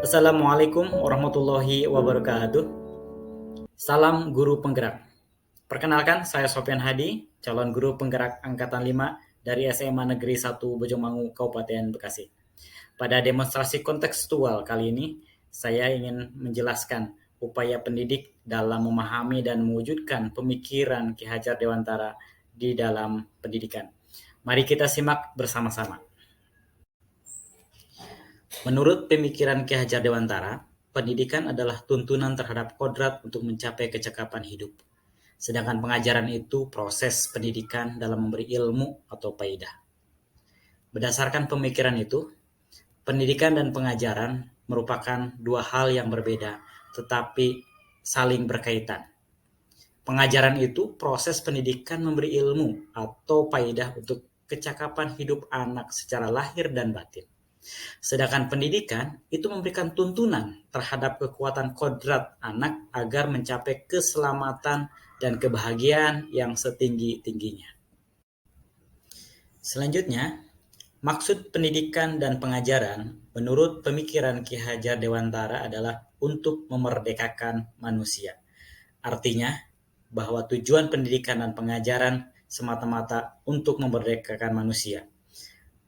Assalamualaikum warahmatullahi wabarakatuh. Salam guru penggerak. Perkenalkan, saya Sofyan Hadi, calon guru penggerak angkatan 5 dari SMA Negeri 1 Bojongmangu, Kabupaten Bekasi. Pada demonstrasi kontekstual kali ini, saya ingin menjelaskan upaya pendidik dalam memahami dan mewujudkan pemikiran Ki Hajar Dewantara di dalam pendidikan. Mari kita simak bersama-sama. Menurut pemikiran Ki Hajar Dewantara, pendidikan adalah tuntunan terhadap kodrat untuk mencapai kecakapan hidup. Sedangkan pengajaran itu proses pendidikan dalam memberi ilmu atau faidah. Berdasarkan pemikiran itu, pendidikan dan pengajaran merupakan dua hal yang berbeda, tetapi saling berkaitan. Pengajaran itu proses pendidikan memberi ilmu atau faidah untuk kecakapan hidup anak secara lahir dan batin. Sedangkan pendidikan itu memberikan tuntunan terhadap kekuatan kodrat anak agar mencapai keselamatan dan kebahagiaan yang setinggi-tingginya. Selanjutnya, maksud pendidikan dan pengajaran menurut pemikiran Ki Hajar Dewantara adalah untuk memerdekakan manusia. Artinya, bahwa tujuan pendidikan dan pengajaran semata-mata untuk memerdekakan manusia.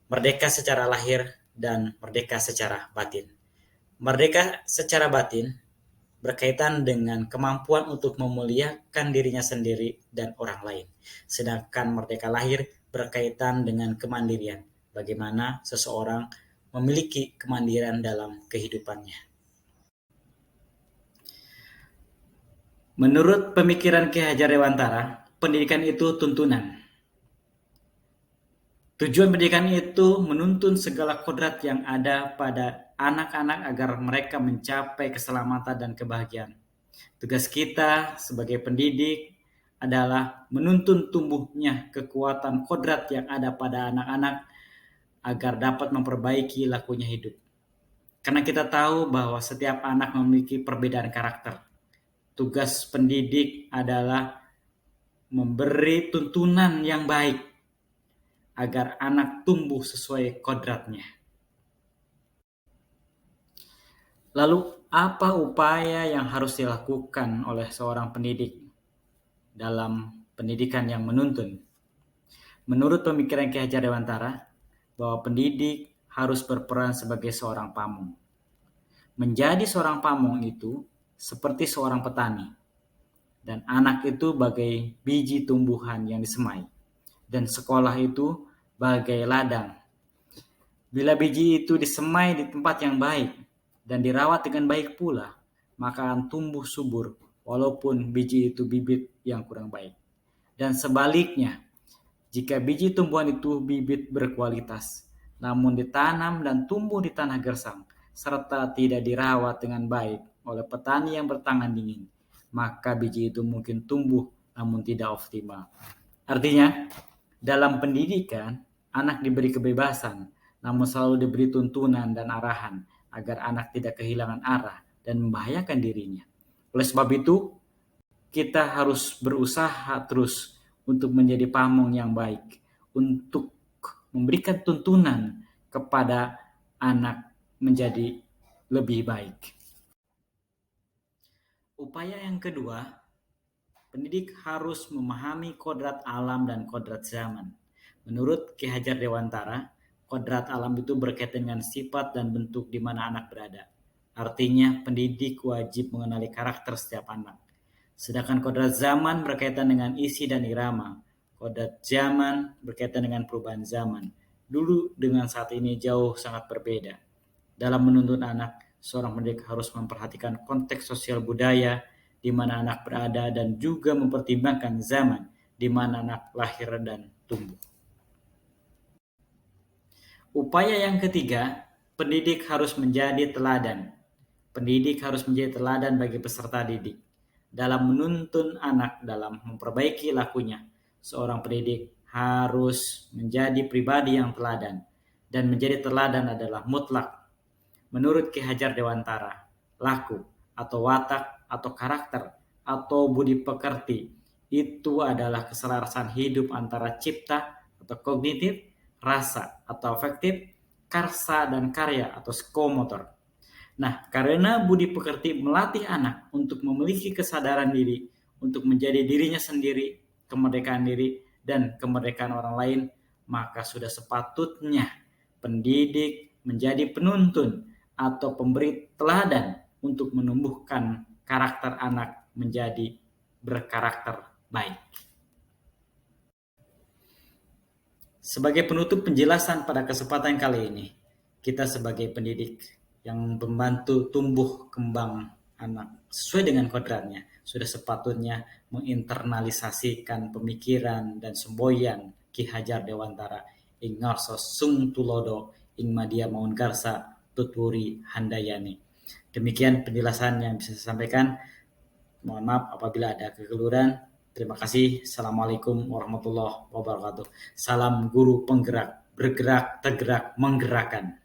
Merdeka secara lahir dan merdeka secara batin. Merdeka secara batin berkaitan dengan kemampuan untuk memuliakan dirinya sendiri dan orang lain. Sedangkan merdeka lahir berkaitan dengan kemandirian, bagaimana seseorang memiliki kemandirian dalam kehidupannya. Menurut pemikiran Ki Hajar Dewantara, pendidikan itu tuntunan. Tujuan pendidikan itu menuntun segala kodrat yang ada pada anak-anak agar mereka mencapai keselamatan dan kebahagiaan. Tugas kita sebagai pendidik adalah menuntun tumbuhnya kekuatan kodrat yang ada pada anak-anak agar dapat memperbaiki lakunya hidup. Karena kita tahu bahwa setiap anak memiliki perbedaan karakter. Tugas pendidik adalah memberi tuntunan yang baik agar anak tumbuh sesuai kodratnya. Lalu, apa upaya yang harus dilakukan oleh seorang pendidik dalam pendidikan yang menuntun? Menurut pemikiran Ki Hajar Dewantara, bahwa pendidik harus berperan sebagai seorang pamong. Menjadi seorang pamong itu seperti seorang petani, dan anak itu bagai biji tumbuhan yang disemai, dan sekolah itu bagai ladang. Bila biji itu disemai di tempat yang baik dan dirawat dengan baik pula, maka akan tumbuh subur walaupun biji itu bibit yang kurang baik. Dan sebaliknya, jika biji tumbuhan itu bibit berkualitas, namun ditanam dan tumbuh di tanah gersang, serta tidak dirawat dengan baik oleh petani yang bertangan dingin, maka biji itu mungkin tumbuh namun tidak optimal. Artinya, dalam pendidikan, anak diberi kebebasan, namun selalu diberi tuntunan dan arahan agar anak tidak kehilangan arah dan membahayakan dirinya. Oleh sebab itu, kita harus berusaha terus untuk menjadi pamong yang baik, untuk memberikan tuntunan kepada anak menjadi lebih baik. Upaya yang kedua, pendidik harus memahami kodrat alam dan kodrat zaman. Menurut Ki Hajar Dewantara, kodrat alam itu berkaitan dengan sifat dan bentuk di mana anak berada. Artinya, pendidik wajib mengenali karakter setiap anak. Sedangkan kodrat zaman berkaitan dengan isi dan irama. Kodrat zaman berkaitan dengan perubahan zaman. Dulu dengan saat ini jauh sangat berbeda. Dalam menuntun anak, seorang pendidik harus memperhatikan konteks sosial budaya di mana anak berada dan juga mempertimbangkan zaman di mana anak lahir dan tumbuh. Upaya yang ketiga, pendidik harus menjadi teladan. Pendidik harus menjadi teladan bagi peserta didik. Dalam menuntun anak dalam memperbaiki lakunya, seorang pendidik harus menjadi pribadi yang teladan. Dan menjadi teladan adalah mutlak. Menurut Ki Hajar Dewantara, laku atau watak atau karakter atau budi pekerti itu adalah keselarasan hidup antara cipta atau kognitif, rasa atau afektif, karsa dan karya atau psikomotor. Nah, karena budi pekerti melatih anak untuk memiliki kesadaran diri, untuk menjadi dirinya sendiri, kemerdekaan diri, dan kemerdekaan orang lain, maka sudah sepatutnya pendidik menjadi penuntun atau pemberi teladan untuk menumbuhkan karakter anak menjadi berkarakter baik. Sebagai penutup penjelasan pada kesempatan kali ini, kita sebagai pendidik yang membantu tumbuh kembang anak sesuai dengan kodratnya, sudah sepatutnya menginternalisasikan pemikiran dan semboyan Ki Hajar Dewantara ing ngarsos sung tulodo ing madya maun garsa tuturi handayani. Demikian penjelasan yang bisa saya sampaikan. Mohon maaf apabila ada kekeliruan. Terima kasih. Assalamualaikum warahmatullahi wabarakatuh. Salam guru penggerak, bergerak, tergerak, menggerakkan.